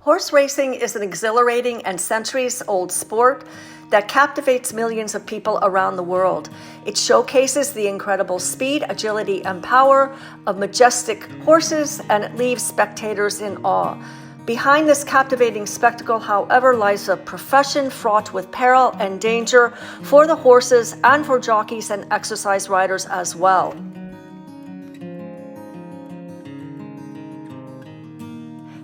Horse racing is an exhilarating and centuries-old sport that captivates millions of people around the world. It showcases the incredible speed, agility, and power of majestic horses, and it leaves spectators in awe. Behind this captivating spectacle, however, lies a profession fraught with peril and danger for the horses and for jockeys and exercise riders as well.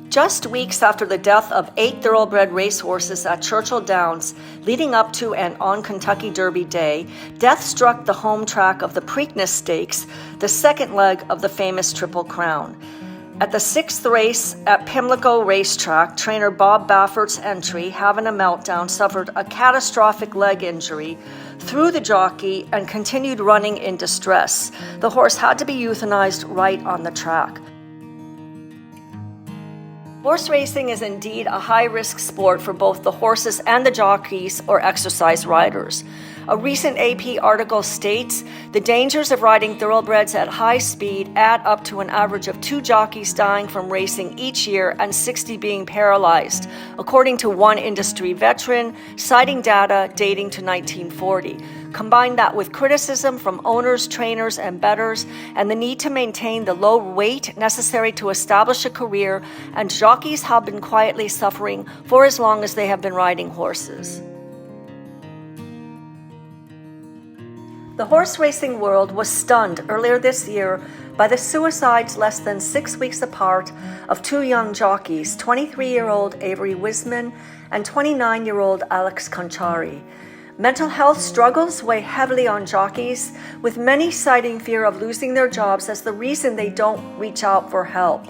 Just weeks after the death of 8 thoroughbred racehorses at Churchill Downs, leading up to and on Kentucky Derby Day, death struck the home track of the Preakness Stakes, the second leg of the famous Triple Crown. At the 6th race at Pimlico Race Track, trainer Bob Baffert's entry, having a meltdown, suffered a catastrophic leg injury, threw the jockey, and continued running in distress. The horse had to be euthanized right on the track. Horse racing is indeed a high-risk sport for both the horses and the jockeys or exercise riders. A recent AP article states, the dangers of riding thoroughbreds at high speed add up to an average of 2 jockeys dying from racing each year and 60 being paralyzed, according to one industry veteran, citing data dating to 1940. Combine that with criticism from owners, trainers, and bettors, and the need to maintain the low weight necessary to establish a career, and jockeys have been quietly suffering for as long as they have been riding horses. The horse racing world was stunned earlier this year by the suicides less than 6 weeks apart of 2 young jockeys, 23-year-old Avery Wiseman and 29-year-old Alex Conchari. Mental health struggles weigh heavily on jockeys, with many citing fear of losing their jobs as the reason they don't reach out for help.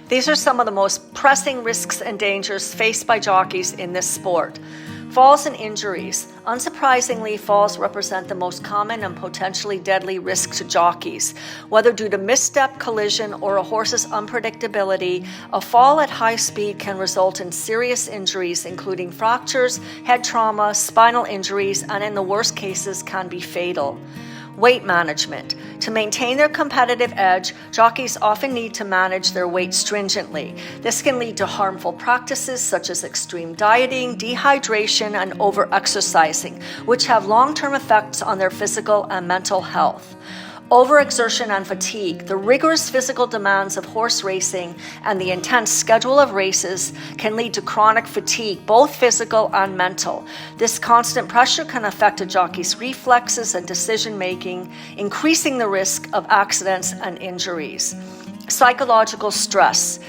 These are some of the most pressing risks and dangers faced by jockeys in this sport. Falls and injuries. Unsurprisingly, falls represent the most common and potentially deadly risk to jockeys. Whether due to misstep, collision, or a horse's unpredictability, a fall at high speed can result in serious injuries, including fractures, head trauma, spinal injuries, and in the worst cases can be fatal. Weight management. To maintain their competitive edge, jockeys often need to manage their weight stringently. This can lead to harmful practices such as extreme dieting, dehydration, and overexercising, which have long-term effects on their physical and mental health. Overexertion and fatigue. The rigorous physical demands of horse racing and the intense schedule of races can lead to chronic fatigue, both physical and mental. This constant pressure can affect a jockey's reflexes and decision-making, increasing the risk of accidents and injuries. Psychological stress.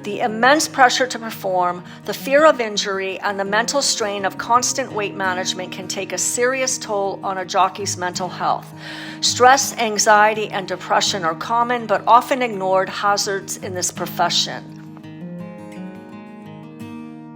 The immense pressure to perform, the fear of injury, and the mental strain of constant weight management can take a serious toll on a jockey's mental health. Stress, anxiety, and depression are common but often ignored hazards in this profession.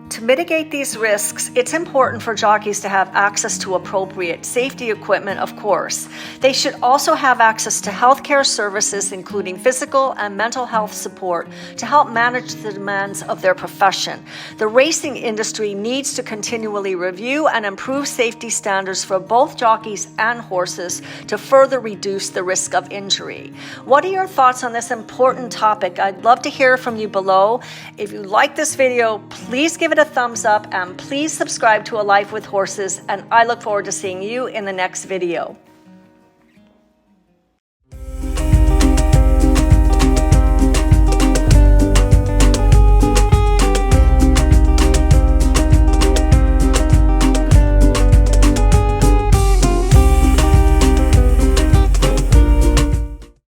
To mitigate these risks, it's important for jockeys to have access to appropriate safety equipment, of course. They should also have access to healthcare services, including physical and mental health support, to help manage the demands of their profession. The racing industry needs to continually review and improve safety standards for both jockeys and horses to further reduce the risk of injury. What are your thoughts on this important topic? I'd love to hear from you below. If you like this video, please give it a thumbs up and please subscribe to A Life with Horses, and I look forward to seeing you in the next video.